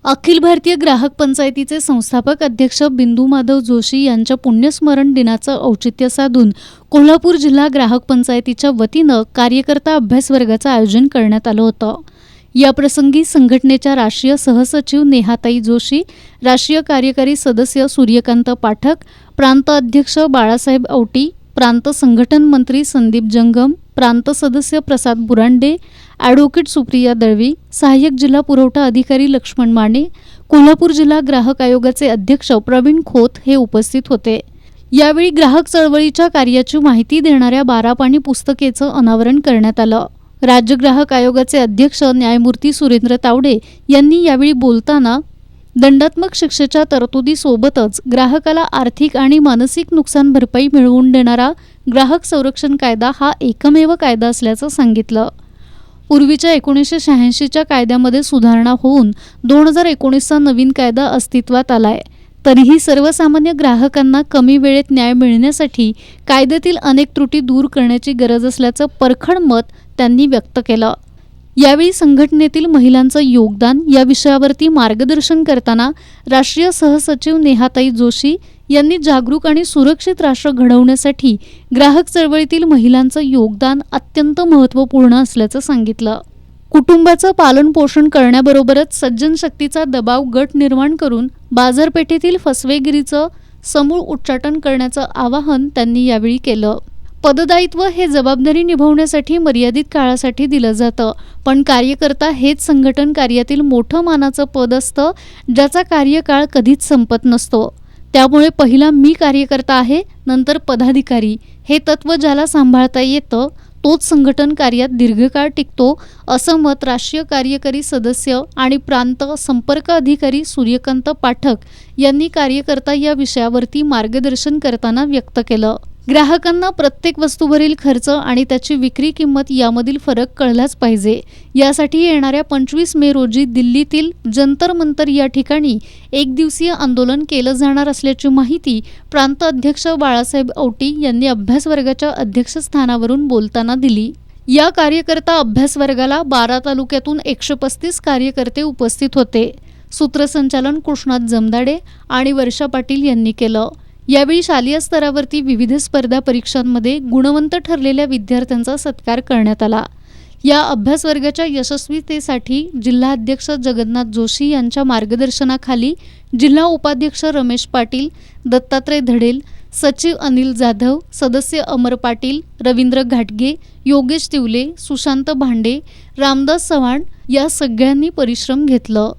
अखिल भारतीय ग्राहक पंचायतीचे संस्थापक अध्यक्ष बिंदू माधव जोशी यांच्या पुण्यस्मरण दिनाचं औचित्य साधून कोल्हापूर जिल्हा ग्राहक पंचायतीच्या वतीनं कार्यकर्ता अभ्यास वर्गाचं आयोजन करण्यात आलं होतं। याप्रसंगी संघटनेच्या राष्ट्रीय सहसचिव नेहाताई जोशी, राष्ट्रीय कार्यकारी सदस्य सूर्यकांत पाठक, प्रांत अध्यक्ष बाळासाहेब औटी, प्रांत संघटन मंत्री संदीप जंगम, प्रांत सदस्य प्रसाद बुरांडे, ॲडव्होकेट सुप्रिया दळवी, सहाय्यक जिल्हा पुरवठा अधिकारी लक्ष्मण माने, कोल्हापूर जिल्हा ग्राहक आयोगाचे अध्यक्ष प्रवीण खोत हे उपस्थित होते। यावेळी ग्राहक चळवळीच्या कार्याची माहिती देणाऱ्या 12 पानी पुस्तकेचं अनावरण करण्यात आलं। राज्य ग्राहक आयोगाचे अध्यक्ष न्यायमूर्ती सुरेंद्र तावडे यांनी यावेळी बोलताना दंडात्मक शिक्षेच्या तरतुदीसोबतच ग्राहकाला आर्थिक आणि मानसिक नुकसान भरपाई मिळवून देणारा ग्राहक संरक्षण कायदा हा एकमेव कायदा असल्याचं सांगितलं। पूर्वीच्या 1986च्या कायद्यामध्ये सुधारणा होऊन 2019चा नवीन कायदा अस्तित्वात आलाय। तरीही सर्वसामान्य ग्राहकांना कमी वेळेत न्याय मिळण्यासाठी कायद्यातील अनेक त्रुटी दूर करण्याची गरज असल्याचं परखड मत त्यांनी व्यक्त केलं। यावेळी संघटनेतील महिलांचं योगदान या विषयावरती मार्गदर्शन करताना राष्ट्रीय सहसचिव नेहाताई जोशी यांनी जागरूक आणि सुरक्षित राष्ट्र घडवण्यासाठी ग्राहक चळवळीतील महिलांचं योगदान अत्यंत महत्त्वपूर्ण असल्याचं सांगितलं। कुटुंबाचं पालन पोषण करण्याबरोबरच सज्जन शक्तीचा दबाव गट निर्माण करून बाजारपेठेतील फसवेगिरीचं समूळ उच्चाटन करण्याचं आवाहन त्यांनी यावेळी केलं। पददायित्व हे जबाबदारी निभावण्यासाठी मर्यादित काळासाठी दिलं जातं, पण कार्यकर्ता हेच संघटन कार्यातील मोठं मानाचं पद असतं, ज्याचा कार्यकाळ कधीच संपत नसतो। त्यामुळे पहिला मी कार्यकर्ता आहे, नंतर पदाधिकारी हे तत्त्व ज्याला सांभाळता येतं तोच संघटन कार्यात दीर्घकाळ टिकतो, असं मत राष्ट्रीय कार्यकारी सदस्य आणि प्रांत संपर्क अधिकारी सूर्यकांत पाठक यांनी कार्यकर्ता या विषयावरती मार्गदर्शन करताना व्यक्त केलं। ग्राहकांना प्रत्येक वस्तूवरील खर्च आणि त्याची विक्री किंमत यामधील फरक कळलाच पाहिजे। यासाठी येणाऱ्या 25 मे रोजी दिल्लीतील जंतर मंतर या ठिकाणी एक दिवसीय आंदोलन केलं जाणार असल्याची माहिती प्रांत अध्यक्ष बाळासाहेब औटी यांनी अभ्यास वर्गाच्या अध्यक्षस्थानावरून बोलताना दिली। या कार्यकर्ता अभ्यास वर्गाला 12 तालुक्यातून 135 कार्यकर्ते उपस्थित होते। सूत्रसंचालन कृष्णात जमदाडे आणि वर्षा पाटील यांनी केलं। यावेळी शालेय स्तरावरती विविध स्पर्धा परीक्षांमध्ये गुणवंत ठरलेल्या विद्यार्थ्यांचा सत्कार करण्यात आला। या अभ्यास वर्गाच्या यशस्वीतेसाठी जिल्हा अध्यक्ष जगन्नाथ जोशी यांच्या मार्गदर्शनाखाली जिल्हा उपाध्यक्ष रमेश पाटील, दत्तात्रय धडेल, सचिव अनिल जाधव, सदस्य अमर पाटील, रवींद्र घाटगे, योगेश तिवले, सुशांत भांडे, रामदास चव्हाण या सगळ्यांनी परिश्रम घेतलं।